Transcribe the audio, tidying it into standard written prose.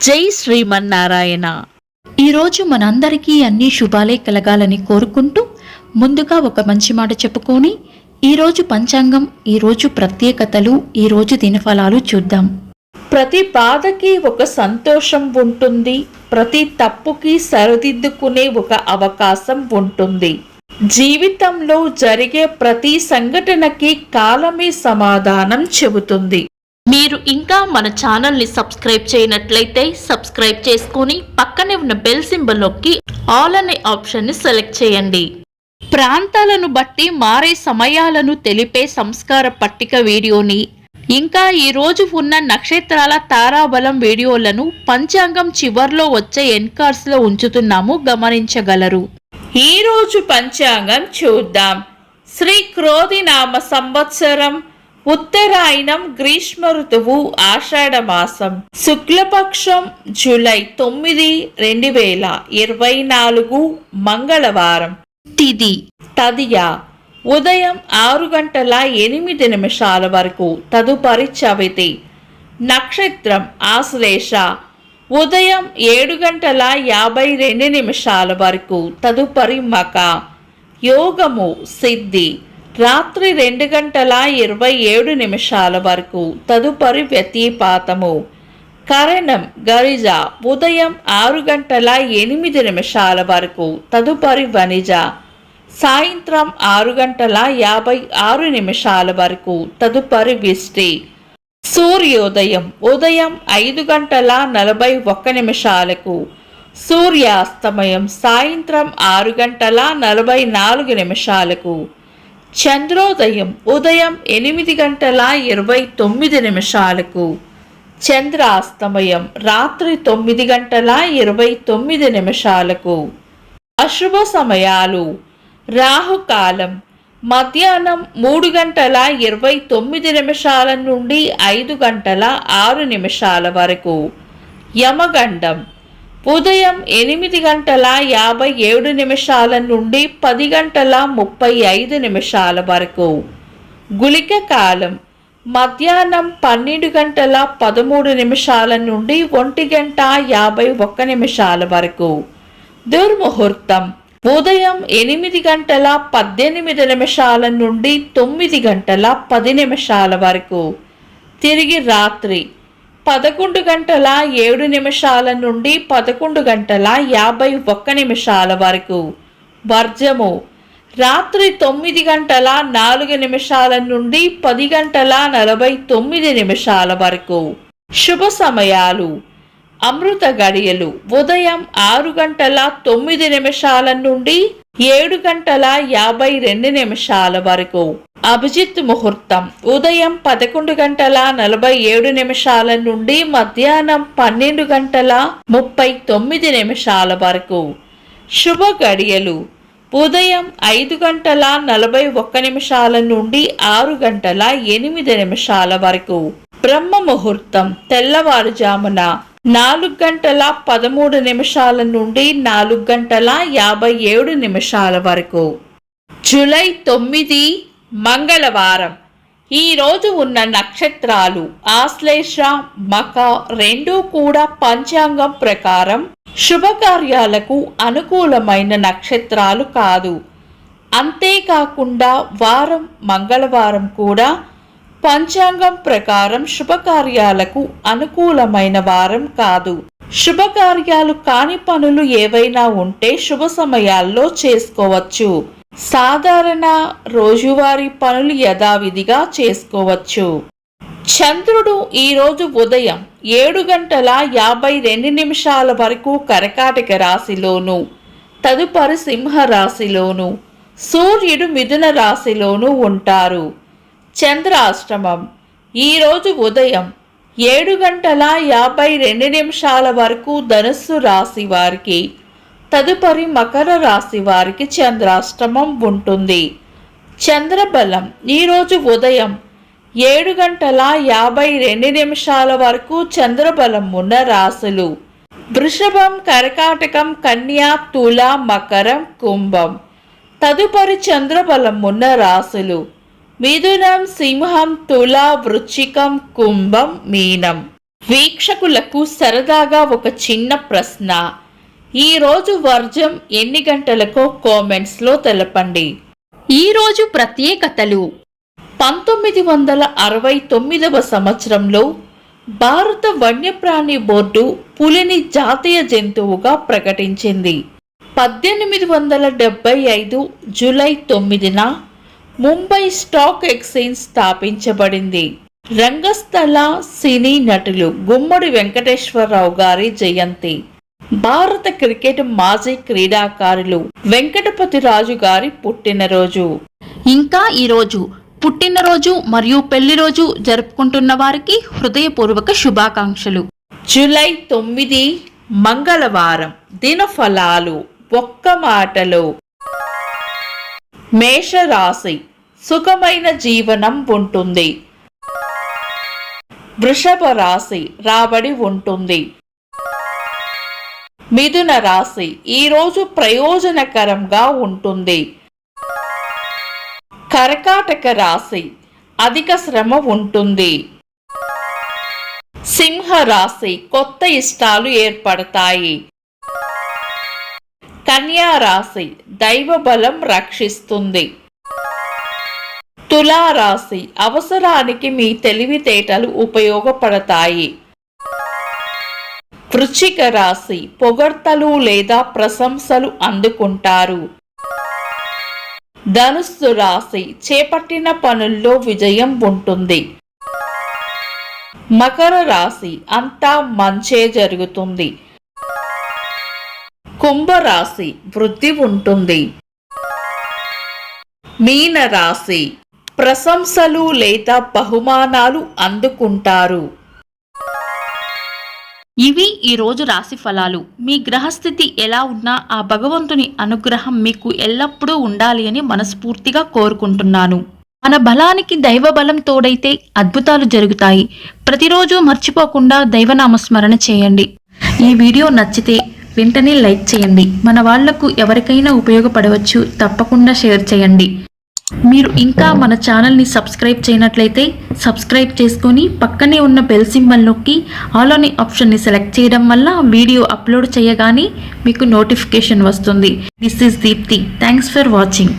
జై శ్రీమన్నారాయణ. ఈరోజు మనందరికీ అన్ని శుభాలే కలగాలని కోరుకుంటూ ముందుగా ఒక మంచి మాట చెప్పుకొని ఈరోజు పంచాంగం, ఈరోజు ప్రత్యేకతలు, ఈరోజు దినఫలాలు చూద్దాం. ప్రతి బాధకి ఒక సంతోషం ఉంటుంది, ప్రతి తప్పుకి సరిదిద్దుకునే ఒక అవకాశం ఉంటుంది. జీవితంలో జరిగే ప్రతి సంఘటనకి కాలమే సమాధానం చెబుతుంది. మీరు ఇంకా మన ఛానల్ని సబ్స్క్రైబ్ చేయనట్లయితే సబ్స్క్రైబ్ చేసుకొని పక్కనే ఉన్న బెల్ సింబల్ నొక్కి ఆల్ అనే ఆప్షన్ని సెలెక్ట్ చేయండి. ప్రాంతాలను బట్టి మారే సమయాలను తెలిపే సంస్కార పట్టిక వీడియోని, ఇంకా ఈరోజు ఉన్న నక్షత్రాల తారాబలం వీడియోలను పంచాంగం చివర్లో వచ్చే ఎన్కార్స్లో ఉంచుతున్నాము, గమనించగలరు. ఈరోజు పంచాంగం చూద్దాం. శ్రీ క్రోధినామ సంవత్సరం, ఉత్తరాయణం, గ్రీష్మ ఋతువు, ఆషాఢ మాసం, శుక్లపక్షం, జూలై 9, 2024 మంగళవారం. తిథి తదియ, ఉదయం 6:08 వరకు, తదుపరి చవితి. నక్షత్రం ఆశ్లేష, ఉదయం 7:52 వరకు, తదుపరి మక. యోగము సిద్ధి, రాత్రి 2:27 వరకు, తదుపరి వ్యతిపాతము. కరణం గరిజ, ఉదయం 6:08 వరకు, తదుపరి వనిజ. సాయంత్రం 6:56 వరకు, తదుపరి విష్టి. సూర్యోదయం ఉదయం 5:41, సూర్యాస్తమయం సాయంత్రం 6:44. చంద్రోదయం ఉదయం 8:29, చంద్రాస్తమయం రాత్రి 9:29. అశుభ సమయాలు: రాహుకాలం మధ్యాహ్నం 3:29 నుండి 5:06 వరకు. యమగండం ఉదయం 8:57 నుండి 10:35 వరకు. గుళిక కాలం మధ్యాహ్నం 12:13 నుండి 1:51 వరకు. దుర్ముహూర్తం ఉదయం 8:18 నుండి 9:10 వరకు. తిరిగి రాత్రి 11:07 నుండి 11:51 వరకు. వర్జము రాత్రి 9:04 నుండి 10:49 వరకు. శుభ సమయాలు: అమృత గడియలు ఉదయం 6:09 నుండి 7:52 వరకు. అభిజిత్ ముహూర్తం ఉదయం 11:47 నుండి మధ్యాహ్నం 12:39 వరకు. శుభ గడియలు ఉదయం 5:41 నుండి 6:08 వరకు. బ్రహ్మ ముహూర్తం తెల్లవారుజామున 4:13 నుండి 4:57 వరకు. జూలై 9 మంగళవారం. ఈరోజు ఉన్న నక్షత్రాలు ఆశ్లేష, మక రెండూ కూడా పంచాంగం ప్రకారం శుభకార్యాలకు అనుకూలమైన నక్షత్రాలు కాదు. అంతేకాకుండా వారం మంగళవారం కూడా పంచాంగం ప్రకారం శుభకార్యాలకు అనుకూలమైన వారం కాదు. శుభకార్యాలు కాని పనులు ఏవైనా ఉంటే శుభ సమయాల్లో చేసుకోవచ్చు. సాధారణ రోజువారీ పనులు యథావిధిగా చేసుకోవచ్చు. చంద్రుడు ఈరోజు ఉదయం 7:52 వరకు కర్కాటక రాశిలోను, తదుపరి సింహ రాశిలోను, సూర్యుడు మిథున రాశిలోను ఉంటారు. చంద్రాష్టమం ఈరోజు ఉదయం 7:52 వరకు ధనుస్సు రాశి వారికి, తదుపరి మకర రాశి వారికి చంద్రాష్టమం ఉంటుంది. చంద్రబలం ఈరోజు ఉదయం 7:52 వరకు చంద్రబలం ఉన్న రాశులు: వృషభం, కర్కాటకం, కన్యా, తుల, మకరం, కుంభం. తదుపరి చంద్రబలం ఉన్న రాశులు: మిథునం, సింహం, తుల, వృశ్చికం, కుంభం, మీనం. వీక్షకులకు సరదాగా ఒక చిన్న ప్రశ్న. ఈరోజు వర్జం ఎన్ని గంటలకో కామెంట్స్లో తెలపండి. ఈరోజు ప్రత్యేకతలు. 1969వ సంవత్సరంలో భారత వన్యప్రాణి బోర్డు పులిని జాతీయ జంతువుగా ప్రకటించింది. 1875 జూలై 9న ముంబై స్టాక్ ఎక్స్చేంజ్ స్థాపించబడింది. రంగస్థల సినీ నటులు గుమ్మడి వెంకటేశ్వరరావు గారి జయంతి. భారత క్రికెట్ మాజీ క్రీడాకారులు వెంకటపతి రాజు గారి పుట్టినరోజు. ఇంకా ఈరోజు పుట్టినరోజు మరియు పెళ్లి రోజు జరుపుకుంటున్న వారికి హృదయపూర్వక శుభాకాంక్షలు. జూలై 9 మంగళవారం. దినఫలాలు ఒక్క మాటలో. మేషరాశి సుఖమైన జీవనం ఉంటుంది. వృషభ రాశి రాబడి ఉంటుంది. మిథున రాశి ఈరోజు ప్రయోజనకరంగా ఉంటుంది. కర్కాటక రాశి అధిక శ్రమ ఉంటుంది. సింహ రాశి కొత్త ఇష్టాలు ఏర్పడతాయి. కన్యా రాశి దైవ బలం రక్షిస్తుంది. తులా రాశి అవసరానికి మీ తెలివితేటలు ఉపయోగపడతాయి. వృశ్చిక రాశి పొగడ్తలు లేదా ప్రశంసలు అందుకుంటారు. ధనుస్సు రాశి చేపట్టిన పనుల్లో విజయం ఉంటుంది. మకర రాశి అంతా మంచే జరుగుతుంది. కుంభరాశి వృద్ధి ఉంటుంది. మీన రాశి ప్రశంసలు లేదా బహుమానాలు అందుకుంటారు. ఇవి ఈరోజు రాశి ఫలాలు. మీ గ్రహస్థితి ఎలా ఉన్నా ఆ భగవంతుని అనుగ్రహం మీకు ఎల్లప్పుడూ ఉండాలి అని మనస్ఫూర్తిగా కోరుకుంటున్నాను. మన బలానికి దైవ బలం తోడైతే అద్భుతాలు జరుగుతాయి. ప్రతిరోజు మర్చిపోకుండా దైవనామస్మరణ చేయండి. ఈ వీడియో నచ్చితే వెంటనే లైక్ చేయండి. మన వాళ్లకు ఎవరికైనా ఉపయోగపడవచ్చు. తప్పకుండా షేర్ చేయండి. మీరు ఇంకా మన ఛానల్ని సబ్స్క్రైబ్ చేయనట్లయితే సబ్స్క్రైబ్ చేసుకొని పక్కనే ఉన్న బెల్ సింబల్ నొక్కి ఆల్ అనే ఆప్షన్ని సెలెక్ట్ చేయడం వల్ల వీడియో అప్లోడ్ చేయగానే మీకు నోటిఫికేషన్ వస్తుంది. This is Deepti. Thanks for watching.